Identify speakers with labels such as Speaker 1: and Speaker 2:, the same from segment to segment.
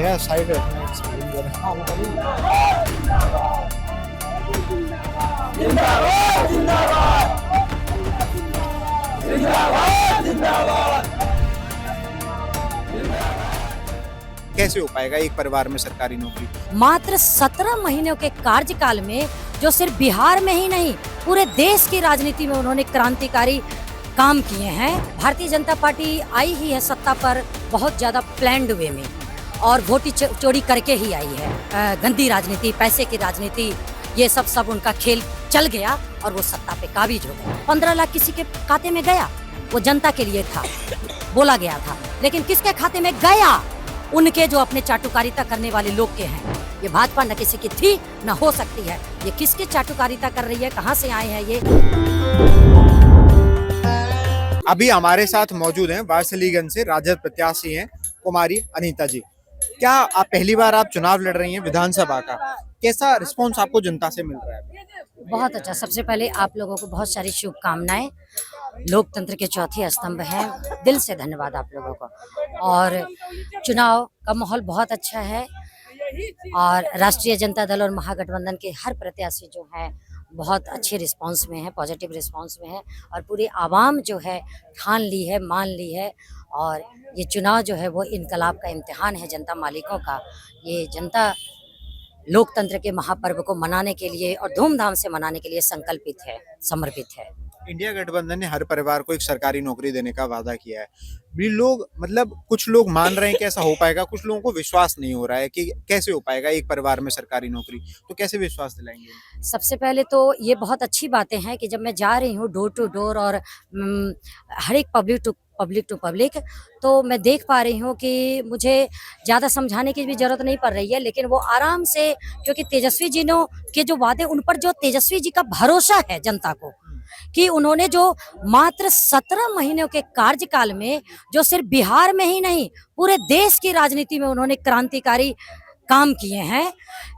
Speaker 1: भैया साइड रखना
Speaker 2: जिंदाबाद जिंदाबाद जिंदाबाद जिंदाबाद।
Speaker 1: कैसे हो पाएगा एक परिवार में सरकारी नौकरी?
Speaker 3: मात्र 17 महीनों के कार्यकाल में जो सिर्फ बिहार में ही नहीं पूरे देश की राजनीति में उन्होंने क्रांतिकारी काम किए हैं। भारतीय जनता पार्टी आई ही है सत्ता पर बहुत ज्यादा प्लान्ड वे में और वोट चोरी करके ही आई है। गंदी राजनीति, पैसे की राजनीति, ये सब उनका खेल चल गया और वो सत्ता पे काबिज हो गए। 15 लाख किसी के खाते में गया, वो जनता के लिए था, बोला गया था, लेकिन किसके खाते में गया? उनके जो अपने चाटुकारिता करने वाले लोग के हैं। ये भाजपा न किसी की थी न हो सकती है। ये किसकी चाटुकारिता कर रही है, कहाँ से आए हैं ये?
Speaker 1: अभी हमारे साथ मौजूद हैं वारिसलीगंज से राजद प्रत्याशी हैं कुमारी अनीता जी। क्या आप पहली बार आप चुनाव लड़ रही हैं विधानसभा का? कैसा रिस्पांस आपको जनता से मिल रहा है?
Speaker 3: बहुत अच्छा। सबसे पहले आप लोगों को बहुत सारी शुभकामनाएं। लोकतंत्र के चौथे स्तंभ हैं, दिल से धन्यवाद आप लोगों को। और चुनाव का माहौल बहुत अच्छा है और राष्ट्रीय जनता दल और महागठबंधन के हर प्रत्याशी जो है बहुत अच्छे रिस्पांस में है, पॉजिटिव रिस्पांस में है और पूरी आवाम जो है ठान ली है, मान ली है। और ये चुनाव जो है वो इनकलाब का इम्तिहान है जनता मालिकों का। ये जनता लोकतंत्र के महापर्व को मनाने के लिए और धूमधाम से मनाने के लिए संकल्पित है, समर्पित है।
Speaker 1: इंडिया गठबंधन ने हर परिवार को एक सरकारी नौकरी देने का वादा किया है। भी लोग मतलब कुछ लोग मान रहे हैं कि ऐसा हो पाएगा, कुछ लोगों को विश्वास नहीं हो रहा है कि कैसे हो पाएगा एक परिवार में सरकारी नौकरी। तो कैसे विश्वास दिलाएंगे?
Speaker 3: सबसे पहले तो ये बहुत अच्छी बातें हैं कि जब मैं जा रही हूँ डोर टू डोर और हर एक पब्लिक टू पब्लिक, तो मैं देख पा रही हूँ कि मुझे ज़्यादा समझाने की भी ज़रूरत नहीं पड़ रही है। लेकिन वो आराम से, क्योंकि तेजस्वी जी ने के जो वादे, उन पर जो तेजस्वी जी का भरोसा है जनता को कि उन्होंने जो मात्र 17 महीनों के कार्यकाल में जो सिर्फ बिहार में ही नहीं पूरे देश की राजनीति में उन्होंने क्रांतिकारी काम किए हैं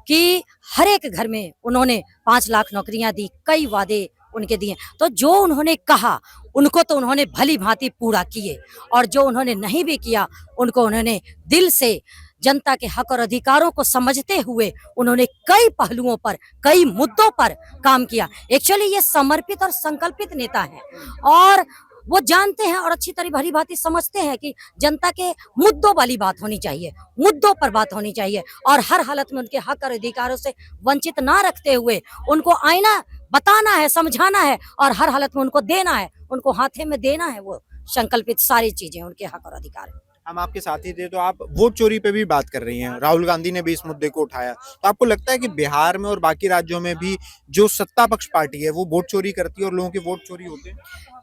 Speaker 3: कि हर एक घर में उन्होंने 5 लाख नौकरियां दी, कई वादे उनके दिए। तो जो उन्होंने कहा उनको तो उन्होंने भली भांति पूरा किए और जो उन्होंने नहीं भी किया उनको उन्होंने दिल से जनता के हक और अधिकारों को समझते हुए उन्होंने कई पहलुओं पर, कई मुद्दों पर काम किया। एक्चुअली ये समर्पित और संकल्पित नेता हैं और वो जानते हैं और अच्छी तरह भली भांति समझते हैं कि जनता के मुद्दों वाली बात होनी चाहिए, मुद्दों पर बात होनी चाहिए और हर हालत में उनके हक और अधिकारों से वंचित ना रखते हुए उनको आईना बताना है, समझाना है और हर हालत में उनको देना है, उनको हाथे में देना है। वो संकल्पित सारी चीजें उनके हक और अधिकार है।
Speaker 1: हम आपके साथी थे, तो आप वोट चोरी पे भी बात कर रही हैं। राहुल गांधी ने भी इस मुद्दे को उठाया। तो आपको लगता है कि बिहार में और बाकी राज्यों में भी जो सत्ता पक्ष पार्टी है वो वोट चोरी करती है और लोगों के वोट चोरी होते हैं?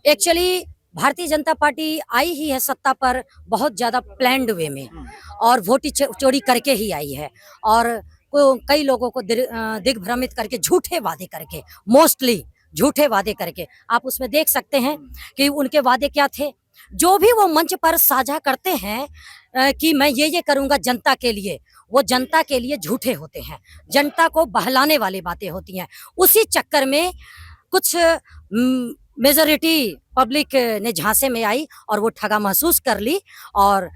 Speaker 3: एक्चुअली भारतीय जनता पार्टी आई ही है सत्ता पर बहुत ज्यादा प्लान्ड वे में और वोट चोरी करके ही आई है और कई लोगों को दिग्भ्रमित करके, झूठे वादे करके, मोस्टली झूठे वादे करके आप उसमें देख सकते हैं कि उनके वादे क्या थे। जो भी वो मंच पर साझा करते हैं कि मैं ये करूंगा जनता के लिए, वो जनता के लिए झूठे होते हैं, जनता को बहलाने वाली बातें होती हैं। उसी चक्कर में कुछ मेजॉरिटी पब्लिक ने झांसे में आई और वो ठगा महसूस कर ली और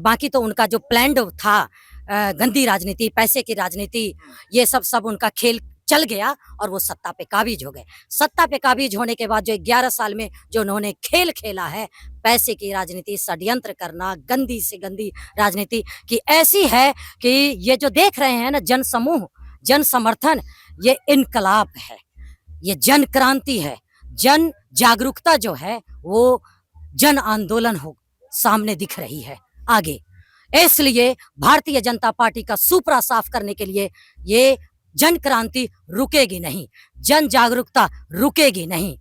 Speaker 3: बाकी तो उनका जो प्लान्ड था, गंदी राजनीति, पैसे की राजनीति, ये सब उनका खेल चल गया और वो सत्ता पे काबिज हो गए। सत्ता पे काबिज होने के बाद जो 11 साल में जो उन्होंने खेल खेला है, पैसे की राजनीति, षड्यंत्र करना, गंदी से गंदी राजनीति की ऐसी है कि ये जो देख रहे हैं ना जन समूह, जन समर्थन, ये इनकलाब है, ये जन क्रांति है। जन जागरूकता जो है वो जन आंदोलन हो सामने दिख रही है आगे। इसलिए भारतीय जनता पार्टी का सुपरा साफ करने के लिए ये जन क्रांति रुकेगी नहीं, जन जागरूकता रुकेगी नहीं,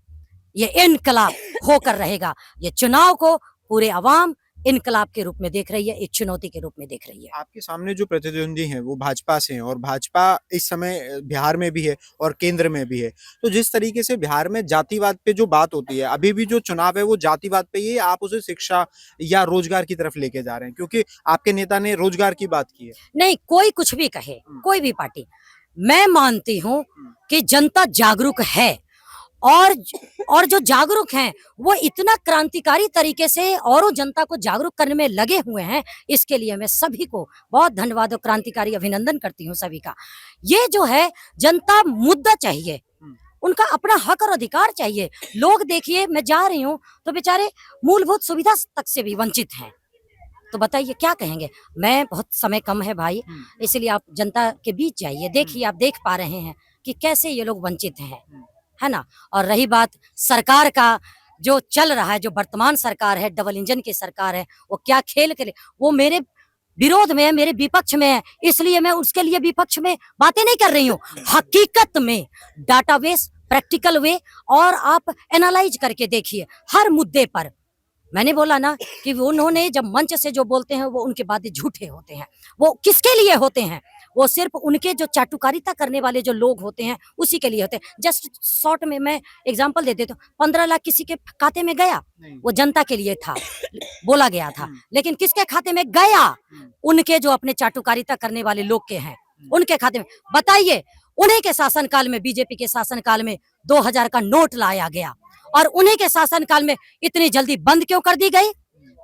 Speaker 3: ये इनकलाब होकर रहेगा। ये चुनाव को पूरे आवाम इनकलाब के रूप में देख रही है, एक चुनौती के रूप में देख रही है।
Speaker 1: आपके सामने जो प्रतिद्वंदी हैं वो भाजपा से हैं और भाजपा इस समय बिहार में भी है और केंद्र में भी है। तो जिस तरीके से बिहार में जातिवाद पे जो बात होती है, अभी भी जो चुनाव है वो जातिवाद पे ही है, आप उसे शिक्षा या रोजगार की तरफ लेके जा रहे हैं? क्योंकि आपके नेता ने रोजगार की बात की है।
Speaker 3: नहीं, कोई कुछ भी कहे, कोई भी पार्टी, मैं मानती हूँ कि जनता जागरूक है और जो जागरूक हैं वो इतना क्रांतिकारी तरीके से और जनता को जागरूक करने में लगे हुए हैं। इसके लिए मैं सभी को बहुत धन्यवाद और क्रांतिकारी अभिनंदन करती हूँ सभी का। ये जो है जनता मुद्दा चाहिए, उनका अपना हक और अधिकार चाहिए। लोग देखिए, मैं जा रही हूँ तो बेचारे मूलभूत सुविधा तक से भी वंचित हैं। तो बताइए क्या कहेंगे। मैं बहुत समय कम है भाई, इसलिए आप जनता के बीच जाइए, देखिए, आप देख पा रहे हैं कि कैसे ये लोग वंचित हैं, है ना। और रही बात सरकार का, जो चल रहा है, जो वर्तमान सरकार है, डबल इंजन की सरकार है, वो क्या खेल के लिए, वो मेरे विरोध में है, मेरे विपक्ष में है, इसलिए मैं उसके लिए विपक्ष में बातें नहीं कर रही हूँ। हकीकत में डाटाबेस, प्रैक्टिकल वे, और आप एनालाइज करके देखिए हर मुद्दे पर। मैंने बोला ना कि उन्होंने जब मंच से जो बोलते हैं वो उनके बातें झूठे होते हैं। वो किसके लिए होते हैं? वो सिर्फ उनके जो चाटुकारिता करने वाले जो लोग होते हैं उसी के लिए होते हैं। जस्ट शॉर्ट में मैं एग्जांपल दे देता हूँ। 15 लाख किसी के खाते में गया, वो जनता के लिए था, बोला गया था, लेकिन किसके खाते में गया? उनके जो अपने चाटुकारिता करने वाले लोग के हैं, उनके खाते में। बताइए, उन्हीं के शासनकाल में, बीजेपी के शासनकाल में 2000 का नोट लाया गया, और उन्हीं के शासनकाल में इतनी जल्दी बंद क्यों कर दी गई?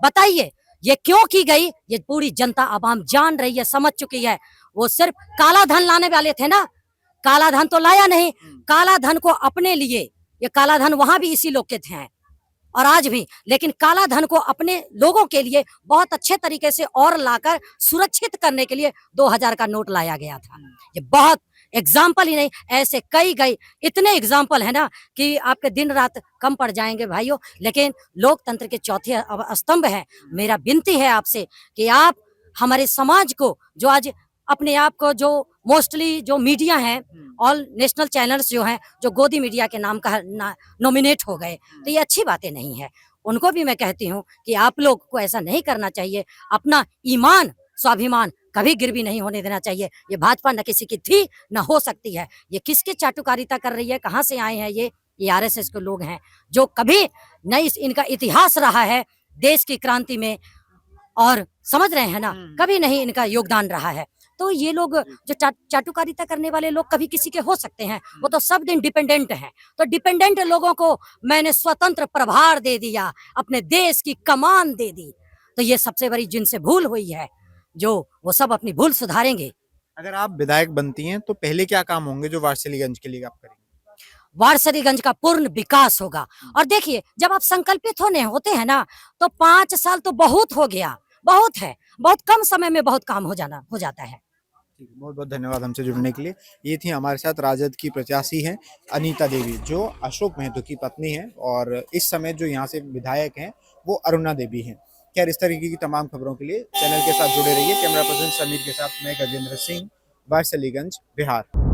Speaker 3: बताइए, ये क्यों की गई? ये पूरी जनता आवाम जान रही है, समझ चुकी है। वो सिर्फ काला धन लाने वाले थे ना, काला धन तो लाया नहीं। काला धन को अपने लिए, ये काला धन वहां भी इसी लोग के थे और आज भी, लेकिन काला धन को अपने लोगों के लिए बहुत अच्छे तरीके से और लाकर सुरक्षित करने के लिए 2000 का नोट लाया गया था। ये बहुत एग्जाम्पल ही नहीं, ऐसे कई इतने एग्जाम्पल है ना कि आपके दिन रात कम पड़ जाएंगे भाइयों। लेकिन लोकतंत्र के चौथे स्तंभ है। मेरा विनती है आपसे कि आप हमारे समाज को, जो आज अपने आप को, जो मोस्टली जो मीडिया है, ऑल नेशनल चैनल्स जो हैं, जो गोदी मीडिया के नाम का नॉमिनेट हो गए, तो ये अच्छी बातें नहीं है। उनको भी मैं कहती हूँ कि आप लोग को ऐसा नहीं करना चाहिए। अपना ईमान, स्वाभिमान कभी गिरवी नहीं होने देना चाहिए। ये भाजपा न किसी की थी, न हो सकती है। ये किसकी चाटुकारिता कर रही है, कहाँ से आए हैं ये आरएसएस के लोग हैं, जो कभी नहीं, इनका इतिहास रहा है देश की क्रांति में, और समझ रहे हैं ना, कभी नहीं इनका योगदान रहा है। तो ये लोग जो चाटुकारिता करने वाले लोग कभी किसी के हो सकते हैं, वो तो सब दिन डिपेंडेंट हैं। तो डिपेंडेंट लोगों को मैंने स्वतंत्र प्रभार दे दिया, अपने देश की कमान दे दी। तो ये सबसे बड़ी जिनसे भूल हुई है, जो वो सब अपनी भूल सुधारेंगे।
Speaker 1: अगर आप विधायक बनती हैं तो पहले क्या काम होंगे जो वारसिलीगंज के लिए आप करेंगे?
Speaker 3: वारसलीगंज का पूर्ण विकास होगा। और देखिए, जब आप संकल्पित होते हैं ना, तो 5 साल तो बहुत हो गया, बहुत है, बहुत कम समय में बहुत काम हो जाता है।
Speaker 1: ठीक है, बहुत बहुत धन्यवाद हमसे जुड़ने के लिए। ये थी हमारे साथ राजद की प्रत्याशी हैं अनीता देवी, जो अशोक महतो की पत्नी है, और इस समय जो यहाँ से विधायक हैं वो अरुणा देवी हैं। खैर, इस तरीके की तमाम खबरों के लिए चैनल के साथ जुड़े रहिए। कैमरा पर्सन समीर के साथ मैं गजेंद्र सिंह, वारसिलीगंज, बिहार।